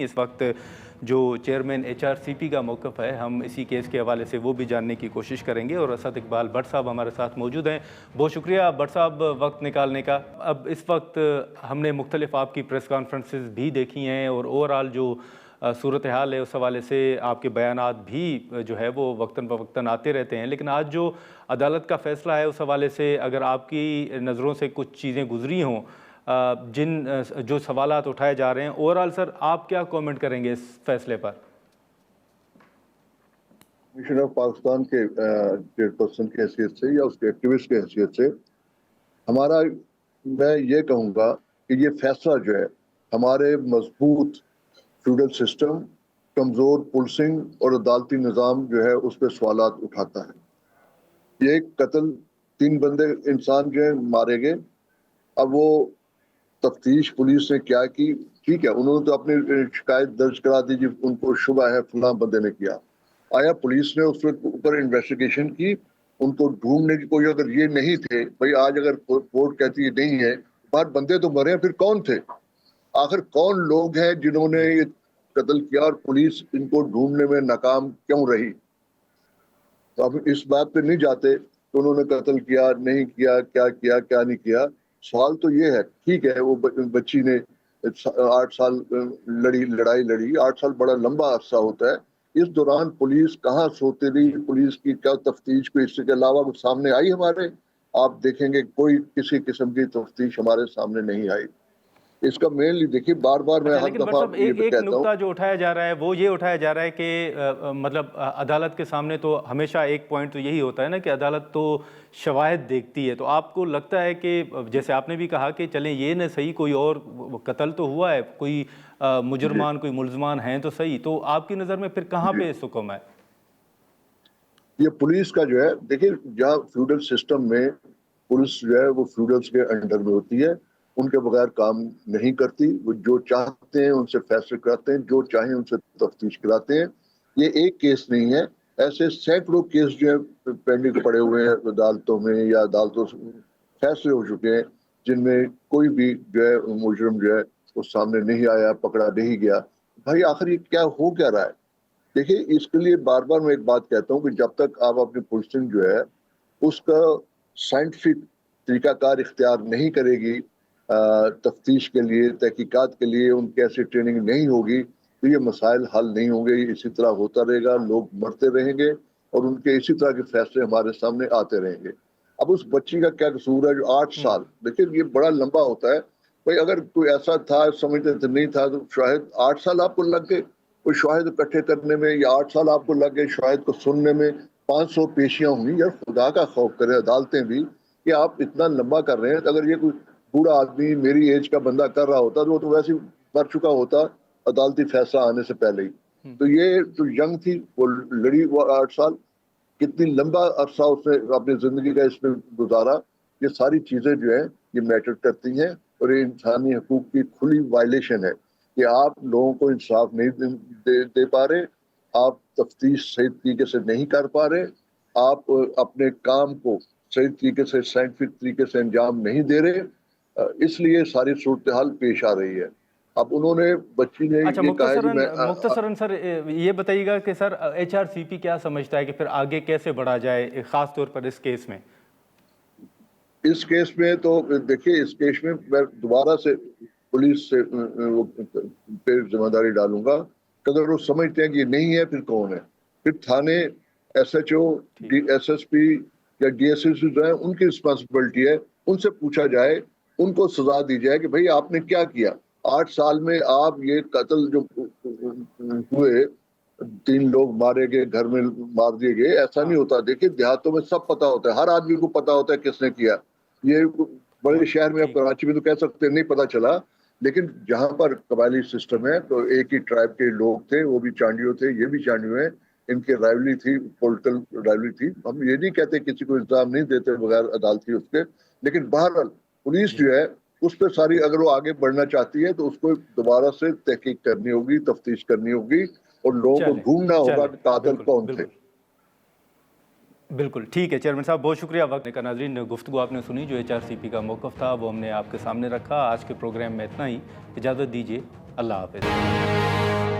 नहीं। इस वक्त जो चेयरमैन HRCP का मौक़िफ़ है, हम इसी केस के हवाले से वो भी जानने की कोशिश करेंगे। और असद इकबाल भट्ट साहब हमारे साथ मौजूद हैं। बहुत शुक्रिया भट्ट साहब वक्त निकालने का। अब इस वक्त हमने मुख्तलिफ आपकी प्रेस कॉन्फ्रेंसेस भी देखी हैं और ओवरऑल जो सूरत हाल है उस हवाले से आपके बयानात भी जो है वो वक्तन फ़वक्तन आते रहते हैं। लेकिन आज जो अदालत का फ़ैसला है उस हवाले से अगर आपकी नज़रों से कुछ चीज़ें गुजरी हों, जो सवालात उठाए जा रहे हैं, ओवरऑल सर आप क्या कमेंट करेंगे इस फैसले पर? कमीशन ऑफ पाकिस्तान के चेयरपर्सन की हैसियत से या उसके एक्टिविस्ट की हैसियत से हमारा, मैं ये कहूँगा कि ये फैसला जो है हमारे मजबूत फ्यूडल सिस्टम, कमज़ोर पुलिसिंग और अदालती निज़ाम जो है उस पर सवालात उठाता है। ये कत्ल 3 बंदे इंसान जो है मारे गए। अब वो तफ्तीश पुलिस ने क्या की, ठीक है, उन्होंने तो अपनी शिकायत दर्ज करा दी, उनको शुबा है फलां बंदे ने किया। आया पुलिस ने उसके ऊपर इन्वेस्टिगेशन की, उनको ढूंढने की कोई, अगर ये नहीं थे भाई, आज अगर कोर्ट कहती है नहीं है, बाहर बंदे तो मरे, फिर कौन थे, आखिर कौन लोग हैं जिन्होंने ये कत्ल किया और पुलिस इनको ढूंढने में नाकाम क्यों रही। तो अब इस बात पे नहीं जाते तो उन्होंने कत्ल किया नहीं किया, क्या किया क्या नहीं किया। सवाल तो ये है, ठीक है वो बच्ची ने 8 साल लड़ाई लड़ी, 8 साल बड़ा लंबा अरसा होता है। इस दौरान पुलिस कहाँ सोती रही, पुलिस की क्या तफ्तीश को इसके अलावा कुछ सामने आई हमारे? आप देखेंगे कोई किसी किस्म की तफ्तीश हमारे सामने नहीं आई। इसका मेनली देखिए, बार बार मैं हर दफा ये एक कहता नुकता हूँ, जो उठाया जा रहा है वो ये उठाया जा रहा है कि मतलब अदालत के सामने तो हमेशा एक पॉइंट तो यही होता है ना कि अदालत तो शवाहिद देखती है। तो आपको लगता है कि जैसे आपने भी कहा कि चलें ये न सही कोई और कत्ल तो हुआ है, कोई मुजरमान कोई मुल्ज़मान हैं तो सही, तो आपकी नज़र में फिर कहाँ पे इस हुक्म है? ये पुलिस का जो है, देखिए जहाँ फ्यूडल सिस्टम में पुलिस जो है वो फ्यूडल्स के अंडर में होती है, उनके बगैर काम नहीं करती। वो जो चाहते हैं उनसे फैसले कराते हैं, जो चाहें उनसे तफ्तीश कराते हैं। ये एक केस नहीं है, ऐसे सैकड़ों केस जो है पेंडिंग पड़े हुए हैं अदालतों में, या अदालतों से फैसले हो चुके हैं जिनमें कोई भी जो है मुजरिम जो है वो सामने नहीं आया, पकड़ा नहीं गया। भाई आखिर ये क्या हो क्या रहा है? देखिए इसके लिए बार बार मैं एक बात कहता हूँ कि जब तक आप अपनी पुलिसिंग जो है उसका साइंटिफिक तरीकाकार इख्तियार नहीं करेगी, तफ्तीश के लिए, तहकीकात के लिए उनकी ऐसी ट्रेनिंग नहीं होगी, तो ये मसाइल हल नहीं होंगे। इसी तरह होता रहेगा, लोग मरते रहेंगे और उनके इसी तरह के फैसले हमारे सामने आते रहेंगे। अब उस बच्ची का क्या कसूर है जो 8 साल, देखिए ये बड़ा लंबा होता है। भाई अगर कोई ऐसा था समझते थे नहीं था, तो शायद 8 साल आपको लग गए कोई शाहिद इकट्ठे करने में, या 8 साल आपको लग गए शाहिद को सुनने में, 500 पेशियां हुई। यार खुदा का खौफ करें अदालतें भी कि आप इतना लंबा कर रहे हैं। अगर ये कोई बूढ़ा आदमी मेरी एज का बंदा कर रहा होता तो वो तो वैसे ही मर चुका होता अदालती फैसला आने से पहले ही। तो ये जो यंग थी वो लड़ी वो 8 साल, कितनी लंबा अरसा उसने अपनी जिंदगी का इसमें गुजारा। ये सारी चीजें जो है ये मैटर करती हैं और ये इंसानी हकूक की खुली वायलेशन है कि आप लोगों को इंसाफ नहीं दे पा रहे, आप तफ्तीश सही तरीके से नहीं कर पा रहे, आप अपने काम को सही तरीके से साइंटिफिक तरीके से अंजाम नहीं दे रहे, इसलिए सारी सूरत हाल पेश आ रही है। अब उन्होंने, बच्ची ने अच्छा, ये कहा है कि मैं मुख्तसरन सर ये बताइएगा कि सर HRCP क्या समझता है कि फिर आगे कैसे बढ़ा जाए, ख़ास तौर पर इस केस में? इस केस में तो देखिए, इस केस में मैं दोबारा से पुलिस से पे जिम्मेदारी डालूंगा कि अगर वो समझते हैं कि ये नहीं है फिर कौन है, फिर थाने SHO SSP या DSS जो है उनकी रिस्पॉन्सिबिलिटी है, उनसे पूछा जाए, उनको सजा दी जाए कि भाई आपने क्या किया 8 साल में। आप ये कत्ल जो हुए, 3 लोग मारे गए, घर में मार दिए गए, ऐसा नहीं होता। देखिए देहातों में सब पता होता है, हर आदमी को पता होता है किसने किया। ये बड़े शहर में, अब कराची में तो कह सकते नहीं पता चला, लेकिन जहां पर कबायली सिस्टम है तो एक ही ट्राइब के लोग थे, वो भी चांडियो थे, ये भी चांडियो हैं, इनकी राइवली थी, पॉलिटिकल राइवली थी। हम ये नहीं कहते किसी को इल्जाम नहीं देते बगैर अदालती उसके, लेकिन बहरहाल पुलिस जो है उस पर सारी, अगर वो आगे बढ़ना चाहती है तो उसको दोबारा से तहकीक करनी होगी, तफ्तीश करनी होगी और लोगों को ढूंढना होगा कि कातिल कौन थे। बिल्कुल ठीक है चेयरमैन साहब, बहुत शुक्रिया वक्त का। नाज़रीन, गुफ्तगू आपने सुनी, जो HRCP का मौक़िफ़ था वो हमने आपके सामने रखा। आज के प्रोग्राम में इतना ही, इजाज़त दीजिए। अल्लाह हाफ़िज़।